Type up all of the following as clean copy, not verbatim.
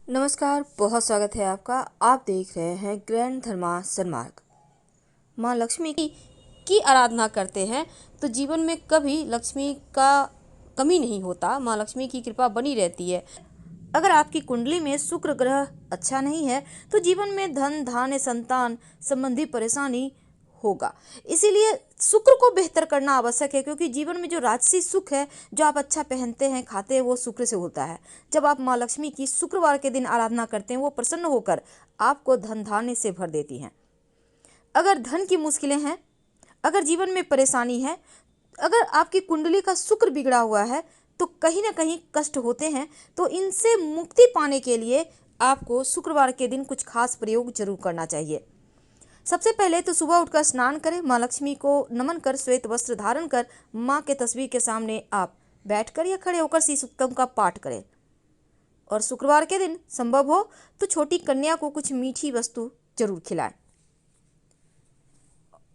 नमस्कार, बहुत स्वागत है आपका। आप देख रहे हैं ग्रैंड धर्मा सन्मार्ग। माँ लक्ष्मी की आराधना करते हैं तो जीवन में कभी लक्ष्मी का कमी नहीं होता। माँ लक्ष्मी की कृपा बनी रहती है। अगर आपकी कुंडली में शुक्र ग्रह अच्छा नहीं है तो जीवन में धन धान्य संतान संबंधी परेशानी होगा। इसीलिए शुक्र को बेहतर करना आवश्यक है, क्योंकि जीवन में जो राजसी सुख है, जो आप अच्छा पहनते हैं खाते हैं, वो शुक्र से होता है। जब आप माँ लक्ष्मी की शुक्रवार के दिन आराधना करते हैं, वो प्रसन्न होकर आपको धन धान्य से भर देती हैं। अगर धन की मुश्किलें हैं, अगर जीवन में परेशानी है, अगर आपकी कुंडली का शुक्र बिगड़ा हुआ है तो कहीं ना कहीं कष्ट होते हैं। तो इनसे मुक्ति पाने के लिए आपको शुक्रवार के दिन कुछ खास प्रयोग जरूर करना चाहिए। सबसे पहले तो सुबह उठकर स्नान करें, माँ लक्ष्मी को नमन कर श्वेत वस्त्र धारण कर माँ के तस्वीर के सामने आप बैठकर या खड़े होकर श्री सूक्तम का पाठ करें। और शुक्रवार के दिन संभव हो तो छोटी कन्या को कुछ मीठी वस्तु जरूर खिलाएं।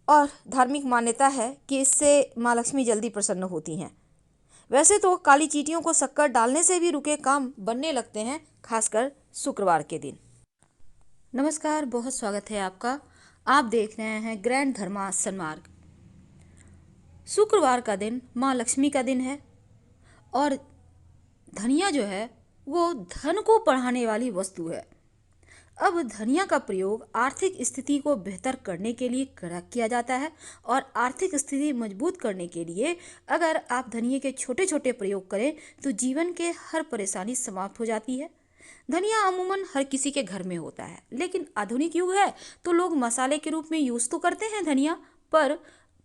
और धार्मिक मान्यता है कि इससे माँ लक्ष्मी जल्दी प्रसन्न होती हैं। वैसे तो काली चींटियों को शक्कर डालने से भी रुके काम बनने लगते हैं, खासकर शुक्रवार के दिन। नमस्कार, बहुत स्वागत है आपका। आप देख रहे हैं ग्रैंड धर्मा सन्मार्ग। शुक्रवार का दिन माँ लक्ष्मी का दिन है और धनिया जो है वो धन को बढ़ाने वाली वस्तु है। अब धनिया का प्रयोग आर्थिक स्थिति को बेहतर करने के लिए किया जाता है और आर्थिक स्थिति मजबूत करने के लिए अगर आप धनिया के छोटे छोटे प्रयोग करें तो जीवन के हर परेशानी समाप्त हो जाती है। धनिया अमूमन हर किसी के घर में होता है, लेकिन आधुनिक युग है तो लोग मसाले के रूप में यूज तो करते हैं धनिया, पर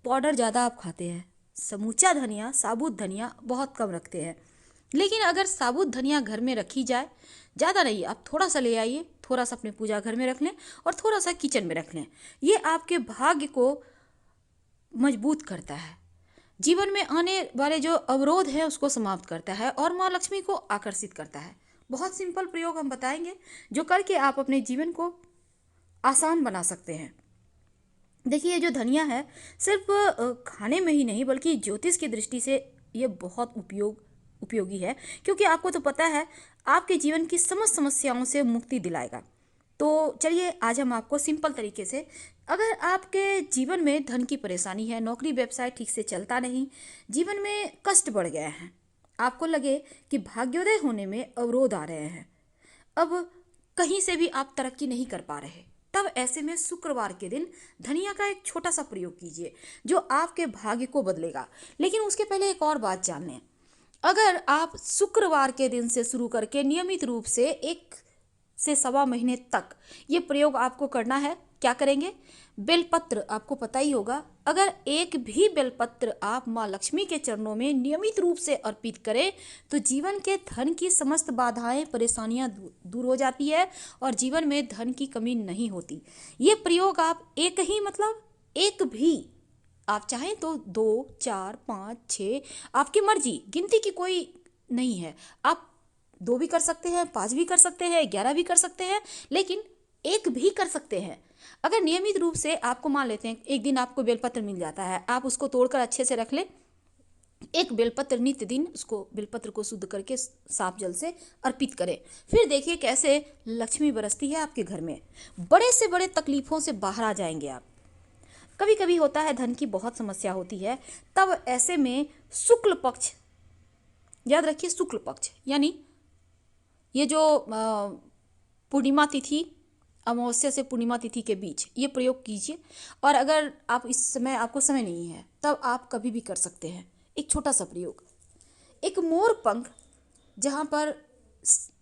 पाउडर ज़्यादा आप खाते हैं। समूचा धनिया, साबुत धनिया बहुत कम रखते हैं। लेकिन अगर साबुत धनिया घर में रखी जाए, ज़्यादा नहीं, आप थोड़ा सा ले आइए, थोड़ा सा अपने पूजा घर में रख लें और थोड़ा सा किचन में रख लें। ये आपके भाग्य को मजबूत करता है, जीवन में आने वाले जो अवरोध है उसको समाप्त करता है और माँ लक्ष्मी को आकर्षित करता है। बहुत सिंपल प्रयोग हम बताएंगे जो करके आप अपने जीवन को आसान बना सकते हैं। देखिए, ये जो धनिया है सिर्फ खाने में ही नहीं बल्कि ज्योतिष की दृष्टि से ये बहुत उपयोगी है, क्योंकि आपको तो पता है आपके जीवन की समस्त समस्याओं से मुक्ति दिलाएगा। तो चलिए आज हम आपको सिंपल तरीके से, अगर आपके जीवन में धन की परेशानी है, नौकरी व्यवसाय ठीक से चलता नहीं, जीवन में कष्ट बढ़ गए हैं, आपको लगे कि भाग्योदय होने में अवरोध आ रहे हैं, अब कहीं से भी आप तरक्की नहीं कर पा रहे, तब ऐसे में शुक्रवार के दिन धनिया का एक छोटा सा प्रयोग कीजिए जो आपके भाग्य को बदलेगा। लेकिन उसके पहले एक और बात जान लें। अगर आप शुक्रवार के दिन से शुरू करके नियमित रूप से 1 से 1.25 महीने तक ये प्रयोग आपको करना है, क्या करेंगे? बेलपत्र, आपको पता ही होगा, अगर एक भी बेलपत्र आप माँ लक्ष्मी के चरणों में नियमित रूप से अर्पित करें तो जीवन के धन की समस्त बाधाएं परेशानियां दूर हो जाती है और जीवन में धन की कमी नहीं होती। ये प्रयोग आप एक भी, आप चाहें तो 2, 4, 5, 6, आपकी मर्जी, गिनती की कोई नहीं है। आप 2 भी कर सकते हैं, 5 भी कर सकते हैं, 11 भी कर सकते हैं, लेकिन एक भी कर सकते हैं। अगर नियमित रूप से आपको, मान लेते हैं एक दिन आपको बेलपत्र मिल जाता है, आप उसको तोड़कर अच्छे से रख लें। एक बेलपत्र नित्य दिन उसको, बेलपत्र को शुद्ध करके साफ जल से अर्पित करें। फिर देखिए कैसे लक्ष्मी बरसती है आपके घर में। बड़े से बड़े तकलीफों से बाहर आ जाएंगे आप। कभी कभी होता है धन की बहुत समस्या होती है, तब ऐसे में शुक्ल पक्ष, याद रखिए शुक्ल पक्ष यानी ये जो पूर्णिमा तिथि, अमावस्या से पूर्णिमा तिथि के बीच ये प्रयोग कीजिए। और अगर आप इस समय, आपको समय नहीं है, तब आप कभी भी कर सकते हैं एक छोटा सा प्रयोग। एक मोर पंख, जहाँ पर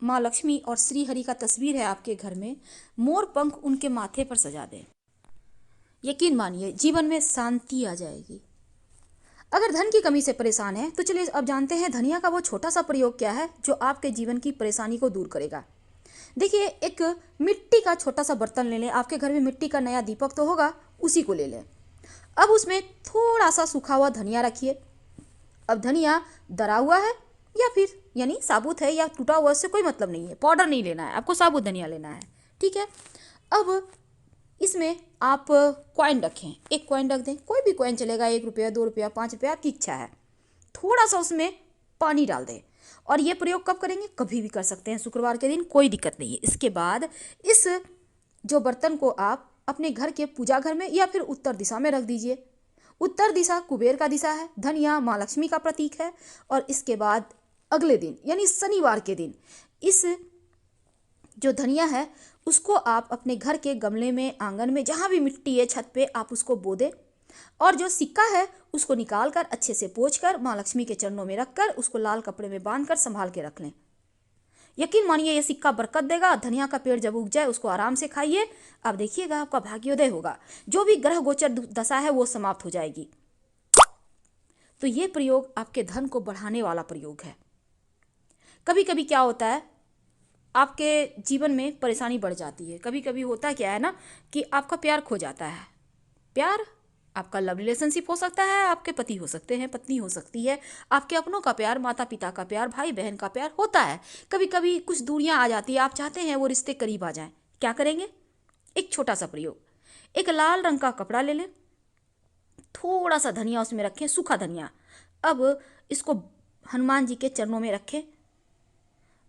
माँ लक्ष्मी और श्री हरि का तस्वीर है आपके घर में, मोर पंख उनके माथे पर सजा दें। यकीन मानिए जीवन में शांति आ जाएगी। अगर धन की कमी से परेशान है तो चलिए अब जानते हैं धनिया का वो छोटा सा प्रयोग क्या है जो आपके जीवन की परेशानी को दूर करेगा। देखिए, एक मिट्टी का छोटा सा बर्तन ले लें, आपके घर में मिट्टी का नया दीपक तो होगा, उसी को ले लें। अब उसमें थोड़ा सा सूखा हुआ धनिया रखिए। अब धनिया दरा हुआ है या फिर यानी साबुत है या टूटा हुआ, उससे कोई मतलब नहीं है, पाउडर नहीं लेना है आपको, साबुत धनिया लेना है, ठीक है। अब इसमें आप कॉइन रखें, एक कॉइन रख दें, कोई भी कॉइन चलेगा, 1 रुपया, 2 रुपया, 5 रुपया, आपकी इच्छा है। थोड़ा सा उसमें पानी डाल दें और ये प्रयोग कब करेंगे? कभी भी कर सकते हैं शुक्रवार के दिन, कोई दिक्कत नहीं है। इसके बाद इस जो बर्तन को आप अपने घर के पूजा घर में या फिर उत्तर दिशा में रख दीजिए। उत्तर दिशा कुबेर का दिशा है, धनिया माँ लक्ष्मी का प्रतीक है। और इसके बाद अगले दिन यानी शनिवार के दिन इस जो धनिया है उसको आप अपने घर के गमले में, आंगन में, जहाँ भी मिट्टी है, छत पे आप उसको बो दें। और जो सिक्का है उसको निकाल कर अच्छे से पोंछ कर माँ लक्ष्मी के चरणों में रखकर उसको लाल कपड़े में बांध कर संभाल के रख लें। यकीन मानिए ये सिक्का बरकत देगा। धनिया का पेड़ जब उग जाए उसको आराम से खाइए, आप देखिएगा आपका भाग्योदय होगा। जो भी ग्रह गोचर दशा है वो समाप्त हो जाएगी। तो ये प्रयोग आपके धन को बढ़ाने वाला प्रयोग है। कभी कभी क्या होता है, आपके जीवन में परेशानी बढ़ जाती है। कभी कभी होता क्या है ना कि आपका प्यार खो जाता है। प्यार आपका लव रिलेशनशिप हो सकता है, आपके पति हो सकते हैं, पत्नी हो सकती है, आपके अपनों का प्यार, माता पिता का प्यार, भाई बहन का प्यार होता है। कभी कभी कुछ दूरियां आ जाती है, आप चाहते हैं वो रिश्ते करीब आ जाएं। क्या करेंगे? एक छोटा सा प्रयोग, एक लाल रंग का कपड़ा ले लें, थोड़ा सा धनिया उसमें रखें, सूखा धनिया। अब इसको हनुमान जी के चरणों में रखें,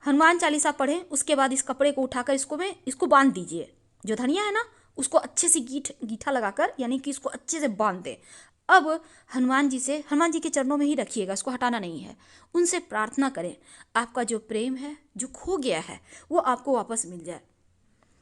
हनुमान चालीसा पढ़ें। उसके बाद इस कपड़े को उठाकर इसको बांध दीजिए। जो धनिया है ना उसको अच्छे से गीठा लगाकर यानी कि इसको अच्छे से बांध दें। अब हनुमान जी के चरणों में ही रखिएगा, इसको हटाना नहीं है। उनसे प्रार्थना करें आपका जो प्रेम है, जो खो गया है, वो आपको वापस मिल जाए।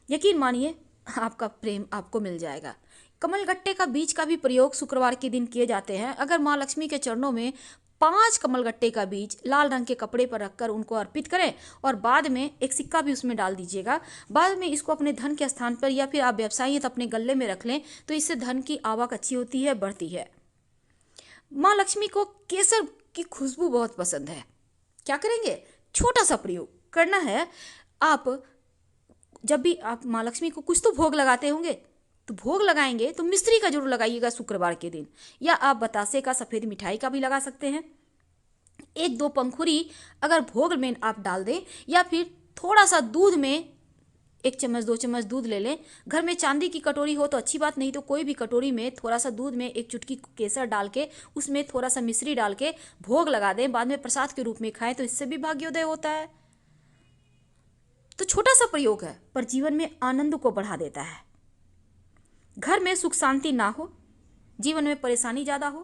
यकीन मानिए आपका प्रेम आपको मिल जाएगा। कमलगट्टे का बीज का भी प्रयोग शुक्रवार के दिन किए जाते हैं। अगर माँ लक्ष्मी के चरणों में 5 कमलगट्टे का बीज लाल रंग के कपड़े पर रखकर उनको अर्पित करें और बाद में एक सिक्का भी उसमें डाल दीजिएगा। बाद में इसको अपने धन के स्थान पर या फिर आप व्यवसायी तो अपने गले में रख लें, तो इससे धन की आवक अच्छी होती है, बढ़ती है। माँ लक्ष्मी को केसर की खुशबू बहुत पसंद है। क्या करेंगे? छोटा सा प्रयोग करना है। आप जब भी आप माँ लक्ष्मी को कुछ तो भोग लगाते होंगे, तो भोग लगाएंगे तो मिश्री का जरूर लगाइएगा शुक्रवार के दिन, या आप बतासे का, सफ़ेद मिठाई का भी लगा सकते हैं। 1-2 पंखुड़ी अगर भोग में आप डाल दें, या फिर थोड़ा सा दूध में 1 चम्मच 2 चम्मच दूध ले लें। घर में चांदी की कटोरी हो तो अच्छी बात, नहीं तो कोई भी कटोरी में थोड़ा सा दूध में 1 चुटकी केसर डाल के उसमें थोड़ा सा मिश्री डाल के भोग लगा दें, बाद में प्रसाद के रूप में खाएं, तो इससे भी भाग्योदय होता है। तो छोटा सा प्रयोग है पर जीवन में आनंद को बढ़ा देता है। घर में सुख शांति ना हो, जीवन में परेशानी ज़्यादा हो,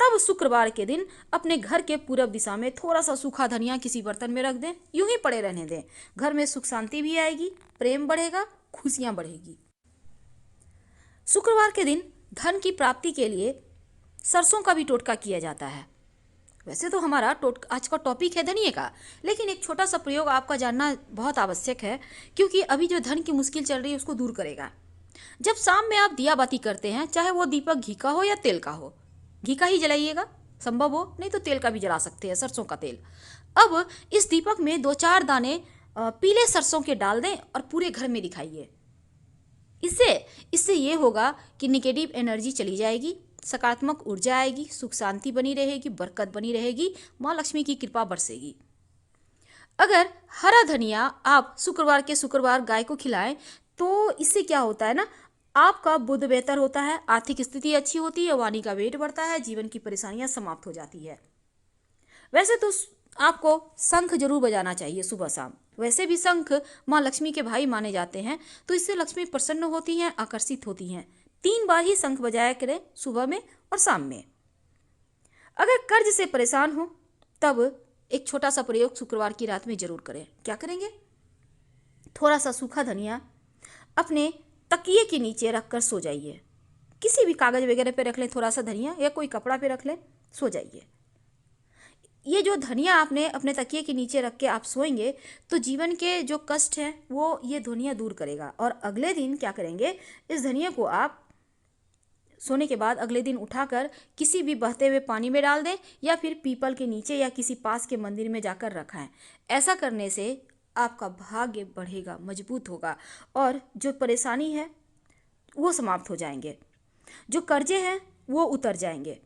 तब शुक्रवार के दिन अपने घर के पूरब दिशा में थोड़ा सा सूखा धनिया किसी बर्तन में रख दें, यूं ही पड़े रहने दें। घर में सुख शांति भी आएगी, प्रेम बढ़ेगा, खुशियां बढ़ेगी। शुक्रवार के दिन धन की प्राप्ति के लिए सरसों का भी टोटका किया जाता है। वैसे तो हमारा आज का टॉपिक है धनिये का, लेकिन एक छोटा सा प्रयोग आपका जानना बहुत आवश्यक है, क्योंकि अभी जो धन की मुश्किल चल रही है उसको दूर करेगा। जब शाम में आप दिया बाती करते हैं, चाहे वो दीपक घी का हो या तेल का हो, घी का ही जलाइएगा संभव हो, नहीं तो तेल का भी जला सकते हैं, सरसों का तेल। अब इस दीपक में 2-4 दाने पीले सरसों के डाल दें और पूरे घर में दिखाइए। इससे ये होगा कि निगेटिव एनर्जी चली जाएगी, सकारात्मक ऊर्जा आएगी, सुख शांति बनी रहेगी, बरकत बनी रहेगी, माँ लक्ष्मी की कृपा बरसेगी। अगर हरा धनिया आप शुक्रवार के शुक्रवार गाय को खिलाएं, तो इससे क्या होता है ना, आपका बुद्ध बेहतर होता है, आर्थिक स्थिति अच्छी होती है, वाणी का वेट बढ़ता है, जीवन की परेशानियां समाप्त हो जाती है। वैसे तो आपको शंख जरूर बजाना चाहिए सुबह शाम। वैसे भी शंख माँ लक्ष्मी के भाई माने जाते हैं, तो इससे लक्ष्मी प्रसन्न होती हैं, आकर्षित होती हैं। 3 बार ही शंख बजाया करें, सुबह में और शाम में। अगर कर्ज से परेशान हो तब एक छोटा सा प्रयोग शुक्रवार की रात में जरूर करें। क्या करेंगे? थोड़ा सा सूखा धनिया अपने तकिए के नीचे रखकर सो जाइए। किसी भी कागज वगैरह पे रख लें थोड़ा सा धनिया, या कोई कपड़ा पे रख लें, सो जाइए। ये जो धनिया आपने अपने तकिए के नीचे रख के आप सोएंगे, तो जीवन के जो कष्ट हैं वो ये धनिया दूर करेगा। और अगले दिन क्या करेंगे, इस धनिया को आप सोने के बाद अगले दिन उठाकर किसी भी बहते हुए पानी में डाल दें, या फिर पीपल के नीचे या किसी पास के मंदिर में जाकर रखाएं। ऐसा करने से आपका भाग्य बढ़ेगा, मजबूत होगा, और जो परेशानी है वो समाप्त हो जाएंगे, जो कर्जे हैं वो उतर जाएंगे।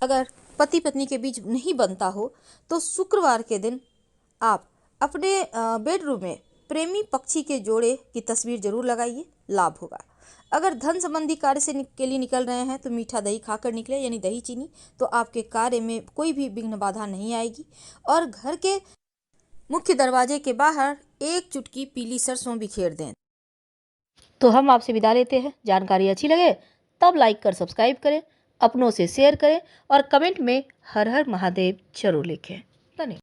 अगर पति पत्नी के बीच नहीं बनता हो, तो शुक्रवार के दिन आप अपने बेडरूम में प्रेमी पक्षी के जोड़े की तस्वीर जरूर लगाइए, लाभ होगा। अगर धन संबंधी कार्य के लिए निकल रहे हैं तो मीठा दही खाकर निकले, यानी दही चीनी, तो आपके कार्य में कोई भी विघ्न बाधा नहीं आएगी। और घर के मुख्य दरवाजे के बाहर एक चुटकी पीली सरसों बिखेर दें। तो हम आपसे विदा लेते हैं। जानकारी अच्छी लगे तब लाइक कर सब्सक्राइब करें, अपनों से शेयर करें और कमेंट में हर हर महादेव जरूर लिखें। धन्यवाद।